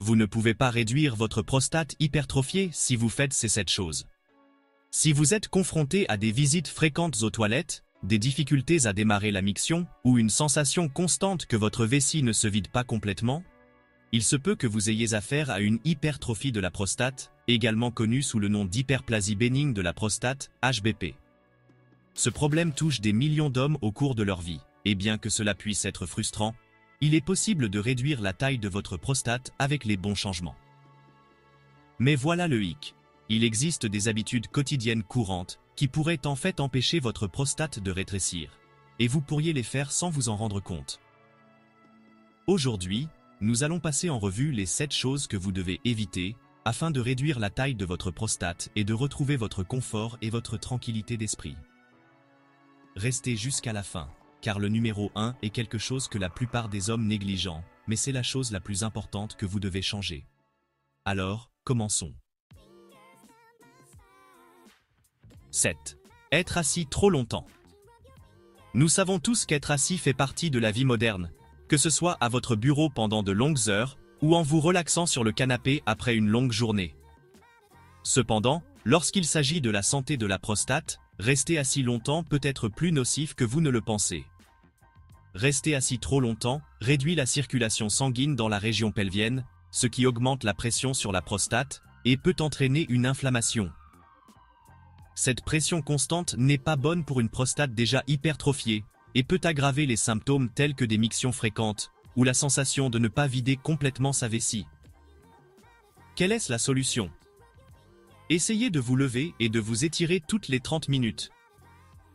Vous ne pouvez pas réduire votre prostate hypertrophiée si vous faites ces 7 choses. Si vous êtes confronté à des visites fréquentes aux toilettes, des difficultés à démarrer la miction, ou une sensation constante que votre vessie ne se vide pas complètement, il se peut que vous ayez affaire à une hypertrophie de la prostate, également connue sous le nom d'hyperplasie bénigne de la prostate, HBP. Ce problème touche des millions d'hommes au cours de leur vie, et bien que cela puisse être frustrant, il est possible de réduire la taille de votre prostate avec les bons changements. Mais voilà le hic. Il existe des habitudes quotidiennes courantes qui pourraient en fait empêcher votre prostate de rétrécir, et vous pourriez les faire sans vous en rendre compte. Aujourd'hui, nous allons passer en revue les 7 choses que vous devez éviter afin de réduire la taille de votre prostate et de retrouver votre confort et votre tranquillité d'esprit. Restez jusqu'à la fin, car le numéro 1 est quelque chose que la plupart des hommes négligent, mais c'est la chose la plus importante que vous devez changer. Alors, commençons. 7. Être assis trop longtemps. Nous savons tous qu'être assis fait partie de la vie moderne, que ce soit à votre bureau pendant de longues heures, ou en vous relaxant sur le canapé après une longue journée. Cependant, lorsqu'il s'agit de la santé de la prostate, rester assis longtemps peut être plus nocif que vous ne le pensez. Rester assis trop longtemps réduit la circulation sanguine dans la région pelvienne, ce qui augmente la pression sur la prostate, et peut entraîner une inflammation. Cette pression constante n'est pas bonne pour une prostate déjà hypertrophiée, et peut aggraver les symptômes tels que des mictions fréquentes, ou la sensation de ne pas vider complètement sa vessie. Quelle est la solution? Essayez de vous lever et de vous étirer toutes les 30 minutes.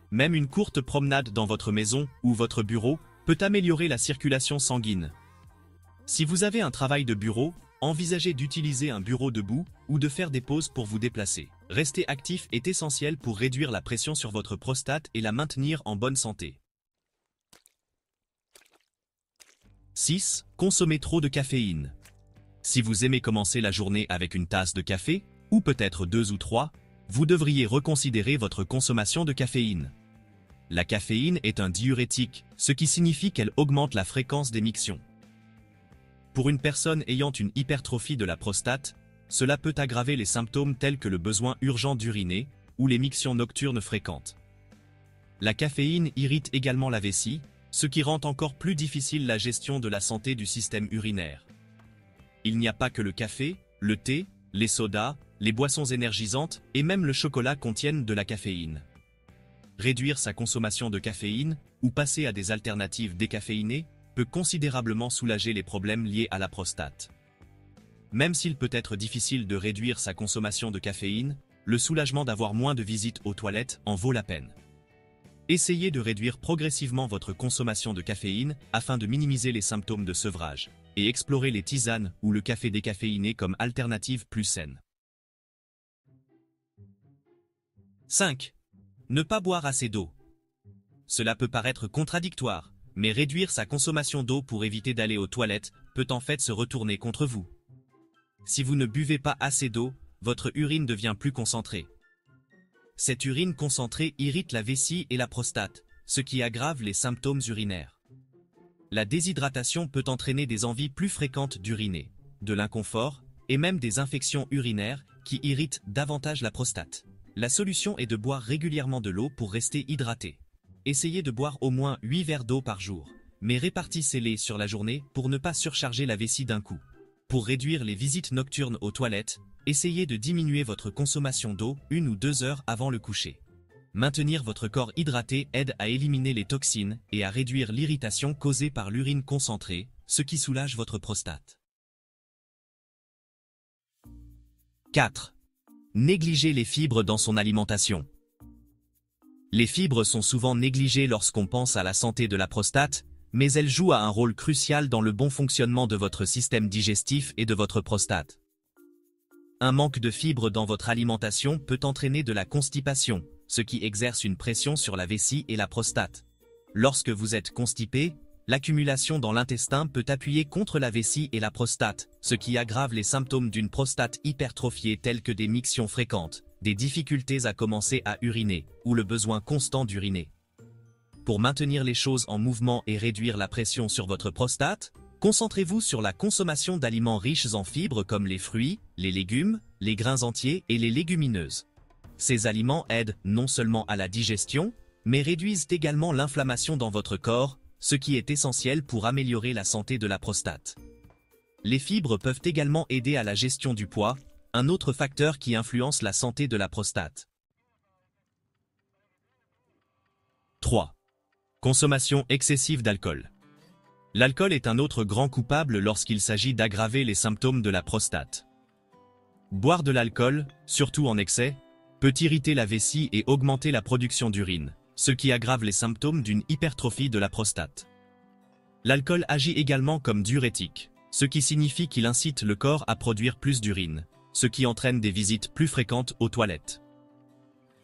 Même une courte promenade dans votre maison ou votre bureau peut améliorer la circulation sanguine. Si vous avez un travail de bureau, envisagez d'utiliser un bureau debout ou de faire des pauses pour vous déplacer. Rester actif est essentiel pour réduire la pression sur votre prostate et la maintenir en bonne santé. 6. Consommez trop de caféine. Si vous aimez commencer la journée avec une tasse de café, ou peut-être 2 ou 3, vous devriez reconsidérer votre consommation de caféine. La caféine est un diurétique, ce qui signifie qu'elle augmente la fréquence des mictions. Pour une personne ayant une hypertrophie de la prostate, cela peut aggraver les symptômes tels que le besoin urgent d'uriner ou les mictions nocturnes fréquentes. La caféine irrite également la vessie, ce qui rend encore plus difficile la gestion de la santé du système urinaire. Il n'y a pas que le café, le thé, les sodas, les boissons énergisantes et même le chocolat contiennent de la caféine. Réduire sa consommation de caféine ou passer à des alternatives décaféinées peut considérablement soulager les problèmes liés à la prostate. Même s'il peut être difficile de réduire sa consommation de caféine, le soulagement d'avoir moins de visites aux toilettes en vaut la peine. Essayez de réduire progressivement votre consommation de caféine afin de minimiser les symptômes de sevrage, et explorez les tisanes ou le café décaféiné comme alternative plus saine. 5. Ne pas boire assez d'eau. Cela peut paraître contradictoire, mais réduire sa consommation d'eau pour éviter d'aller aux toilettes peut en fait se retourner contre vous. Si vous ne buvez pas assez d'eau, votre urine devient plus concentrée. Cette urine concentrée irrite la vessie et la prostate, ce qui aggrave les symptômes urinaires. La déshydratation peut entraîner des envies plus fréquentes d'uriner, de l'inconfort et même des infections urinaires qui irritent davantage la prostate. La solution est de boire régulièrement de l'eau pour rester hydraté. Essayez de boire au moins 8 verres d'eau par jour, mais répartissez-les sur la journée pour ne pas surcharger la vessie d'un coup. Pour réduire les visites nocturnes aux toilettes, essayez de diminuer votre consommation d'eau 1 ou 2 heures avant le coucher. Maintenir votre corps hydraté aide à éliminer les toxines et à réduire l'irritation causée par l'urine concentrée, ce qui soulage votre prostate. 4. Négliger les fibres dans son alimentation. Les fibres sont souvent négligées lorsqu'on pense à la santé de la prostate, mais elles jouent un rôle crucial dans le bon fonctionnement de votre système digestif et de votre prostate. Un manque de fibres dans votre alimentation peut entraîner de la constipation, ce qui exerce une pression sur la vessie et la prostate. Lorsque vous êtes constipé, l'accumulation dans l'intestin peut appuyer contre la vessie et la prostate, ce qui aggrave les symptômes d'une prostate hypertrophiée tels que des mictions fréquentes, des difficultés à commencer à uriner, ou le besoin constant d'uriner. Pour maintenir les choses en mouvement et réduire la pression sur votre prostate, Concentrez-vous sur la consommation d'aliments riches en fibres comme les fruits, les légumes, les grains entiers et les légumineuses. Ces aliments aident non seulement à la digestion, mais réduisent également l'inflammation dans votre corps, ce qui est essentiel pour améliorer la santé de la prostate. Les fibres peuvent également aider à la gestion du poids, un autre facteur qui influence la santé de la prostate. 3. Consommation excessive d'alcool. L'alcool est un autre grand coupable lorsqu'il s'agit d'aggraver les symptômes de la prostate. Boire de l'alcool, surtout en excès, peut irriter la vessie et augmenter la production d'urine, ce qui aggrave les symptômes d'une hypertrophie de la prostate. L'alcool agit également comme diurétique, ce qui signifie qu'il incite le corps à produire plus d'urine, ce qui entraîne des visites plus fréquentes aux toilettes.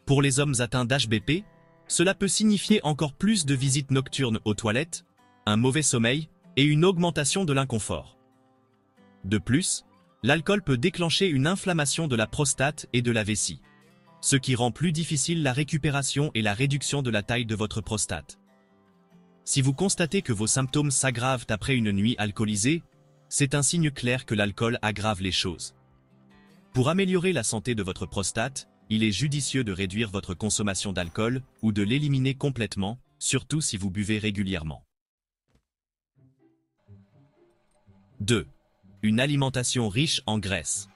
Pour les hommes atteints d'HBP, cela peut signifier encore plus de visites nocturnes aux toilettes, un mauvais sommeil et une augmentation de l'inconfort. De plus, l'alcool peut déclencher une inflammation de la prostate et de la vessie, ce qui rend plus difficile la récupération et la réduction de la taille de votre prostate. Si vous constatez que vos symptômes s'aggravent après une nuit alcoolisée, c'est un signe clair que l'alcool aggrave les choses. Pour améliorer la santé de votre prostate, il est judicieux de réduire votre consommation d'alcool ou de l'éliminer complètement, surtout si vous buvez régulièrement. 2. Une alimentation riche en graisse.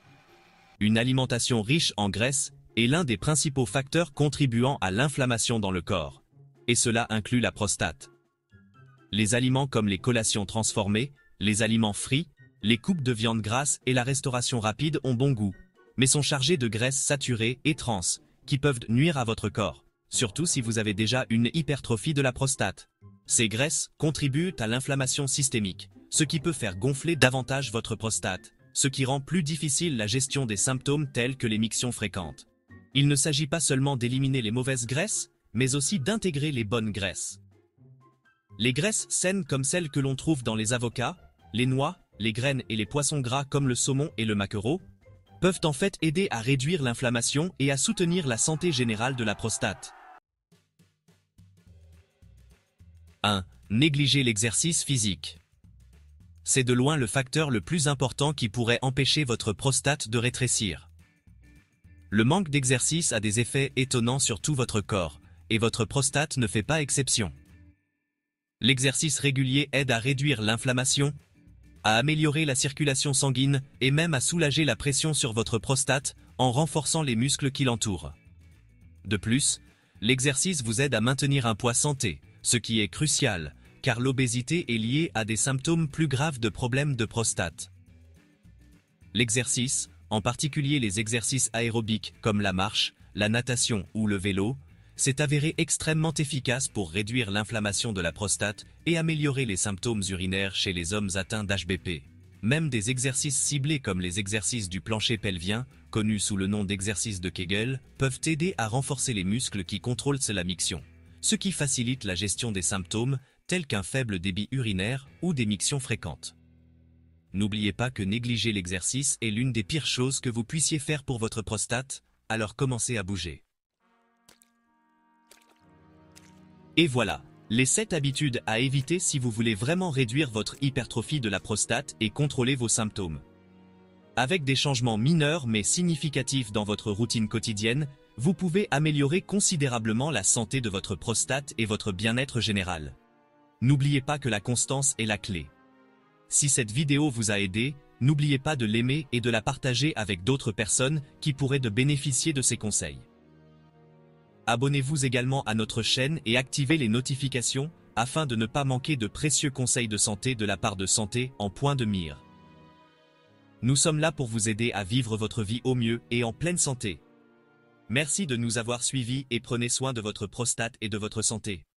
Une alimentation riche en graisse est l'un des principaux facteurs contribuant à l'inflammation dans le corps, et cela inclut la prostate. Les aliments comme les collations transformées, les aliments frits, les coupes de viande grasse et la restauration rapide ont bon goût, mais sont chargés de graisses saturées et trans, qui peuvent nuire à votre corps, surtout si vous avez déjà une hypertrophie de la prostate. Ces graisses contribuent à l'inflammation systémique, ce qui peut faire gonfler davantage votre prostate, ce qui rend plus difficile la gestion des symptômes tels que les mictions fréquentes. Il ne s'agit pas seulement d'éliminer les mauvaises graisses, mais aussi d'intégrer les bonnes graisses. Les graisses saines comme celles que l'on trouve dans les avocats, les noix, les graines et les poissons gras comme le saumon et le maquereau, peuvent en fait aider à réduire l'inflammation et à soutenir la santé générale de la prostate. 1. Négliger l'exercice physique. C'est de loin le facteur le plus important qui pourrait empêcher votre prostate de rétrécir. Le manque d'exercice a des effets étonnants sur tout votre corps, et votre prostate ne fait pas exception. L'exercice régulier aide à réduire l'inflammation, à améliorer la circulation sanguine et même à soulager la pression sur votre prostate en renforçant les muscles qui l'entourent. De plus, l'exercice vous aide à maintenir un poids santé, ce qui est crucial, car l'obésité est liée à des symptômes plus graves de problèmes de prostate. L'exercice, en particulier les exercices aérobiques comme la marche, la natation ou le vélo, s'est avéré extrêmement efficace pour réduire l'inflammation de la prostate et améliorer les symptômes urinaires chez les hommes atteints d'HBP. Même des exercices ciblés comme les exercices du plancher pelvien, connus sous le nom d'exercices de Kegel, peuvent aider à renforcer les muscles qui contrôlent la miction, ce qui facilite la gestion des symptômes tels qu'un faible débit urinaire ou des mictions fréquentes. N'oubliez pas que négliger l'exercice est l'une des pires choses que vous puissiez faire pour votre prostate, alors commencez à bouger. Et voilà, les 7 habitudes à éviter si vous voulez vraiment réduire votre hypertrophie de la prostate et contrôler vos symptômes. Avec des changements mineurs mais significatifs dans votre routine quotidienne, vous pouvez améliorer considérablement la santé de votre prostate et votre bien-être général. N'oubliez pas que la constance est la clé. Si cette vidéo vous a aidé, n'oubliez pas de l'aimer et de la partager avec d'autres personnes qui pourraient bénéficier de ces conseils. Abonnez-vous également à notre chaîne et activez les notifications afin de ne pas manquer de précieux conseils de santé de la part de Santé en point de mire. Nous sommes là pour vous aider à vivre votre vie au mieux et en pleine santé. Merci de nous avoir suivis et prenez soin de votre prostate et de votre santé.